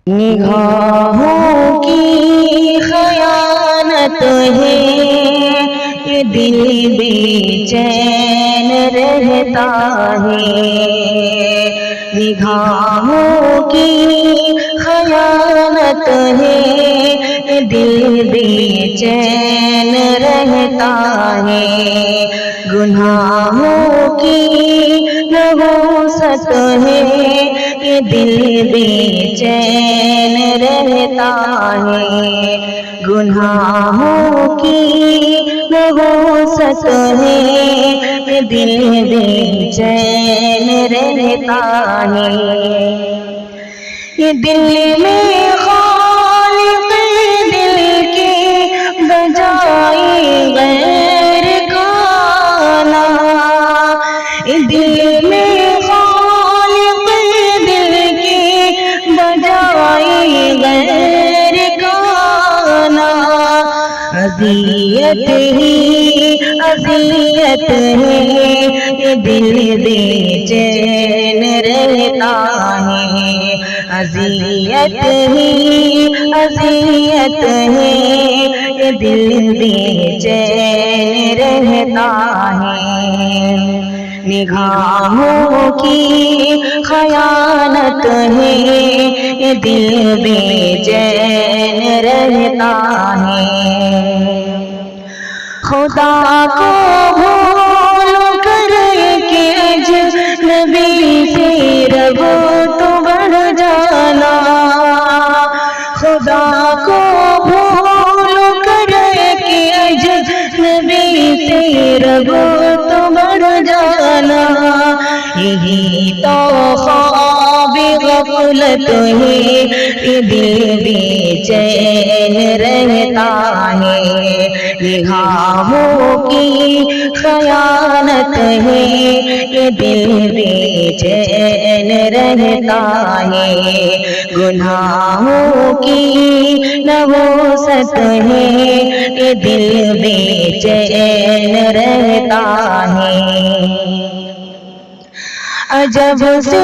نگاہوں کی خیانت ہے، یہ دل بے چین رہتا ہے۔ نگاہوں کی خیانت ہے، یہ دل بے چین رہتا ہے۔ گناہوں کی نحوست ہے، یہ دل بے چین رہتا ہے۔ گناہوں کی نحوست ہے، یہ دل بے چین رہتا ہے۔ یہ دل میں خالق دل کی بجائے غیر کا نام، یہ دل میں خالق دل کی بجائے غیر کا نام۔ اذیت ہی اذیت ہے، یہ دل بے چین رہتا ہے۔ اذیت ہی اذیت ہے، یہ دل بے چین رہتا ہے۔ نگاہوں کی خیانت ہے، یہ دل بے چین رہتا ہے۔ خدا کو بھول کر کے اجنبی سے رب تو بڑھ جانا، خدا کو بھول کر کے اجنبی سے رب تو بڑھ جانا۔ یہی تو خواب غفلت ہے، یہ دل بے چین رہتا ہے۔ نگاہوں کی خیانت ہے، یہ دل بے چین رہتا ہے۔ گناہوں کی نحوست ہے، یہ دل بے چین رہتا ہے۔ عجب سے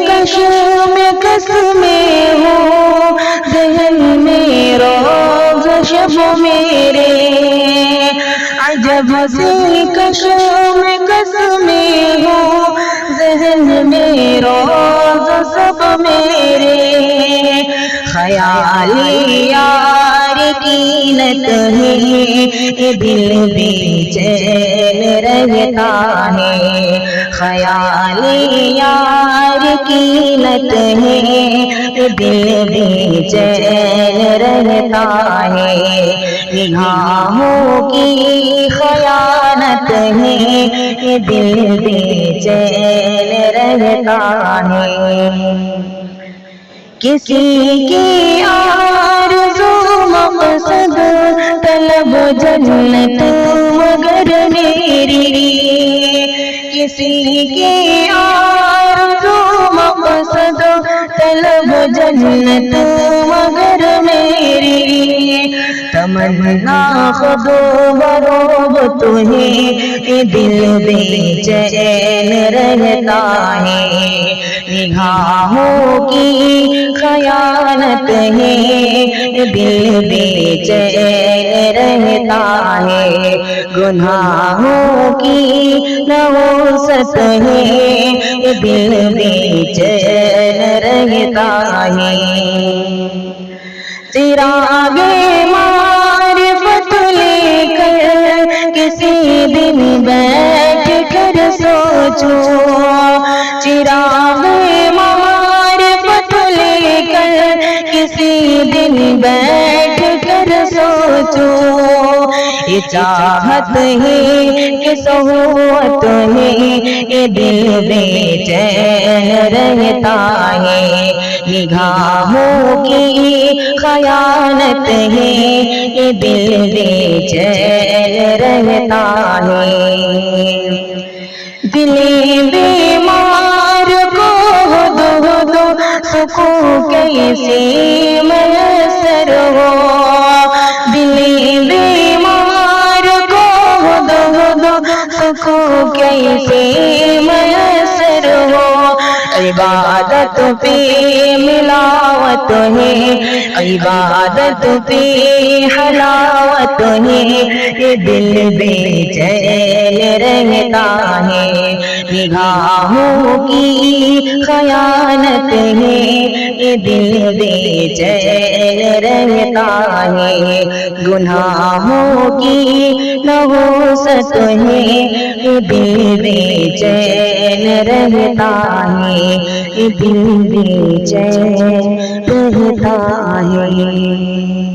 کشمکش میں ہو ذہن میں روز شب میرے، عجب سے کشمکش میں ہو ذہن میں روز سب میرے۔ خیالی یار کی نت ہے، یہ دل بے چین رہتا ہے۔ خیالی یار کی نت ہے، یہ دل بے چین رہتا ہے۔ نگاہوں کی خیانت ہے، یہ دل بے چین رہتا ہے۔ کسی کی آرزو مقصد طلب جنت مگر میری، کسی کی آرزو مقصد طلب جنت مگر میری۔ تمنا خود بروب تمہیں، یہ دل بے چین رہتا ہے۔ نگاہوں کی خیانت ہے، یہ دل بے چین رہتا ہے۔ گناہوں کی نحوست ہے، یہ دل بے چین رہتا ہے۔ چراغ معرفت لے کر کسی دن بیٹھ کر سوچو، چراغ معرفت لے کر کسی دن بیٹھ کر سوچو۔ یہ چاہت ہے کہ صحبت ہے، یہ دل بے چین رہتا ہے۔ نگاہوں کی خیانت ہے، یہ دل بے چین رہتا ہے۔ دل بیمار کو دو سکون کیسے میسر ہو، دل بیمار کو دو سکون کیسے میسر ہو۔ عبادت پہ ملاوت ہے، عبادت پہ حلاوت ہے، یہ دل بے چین رہتا ہے، نگاہوں کی خیانت ہے، یہ دل بے چین رہتا ہے، گناہوں کی نحوست ہے، یہ دل بے چین رہتا ہے، یہ دل بے چین رہتا ہے۔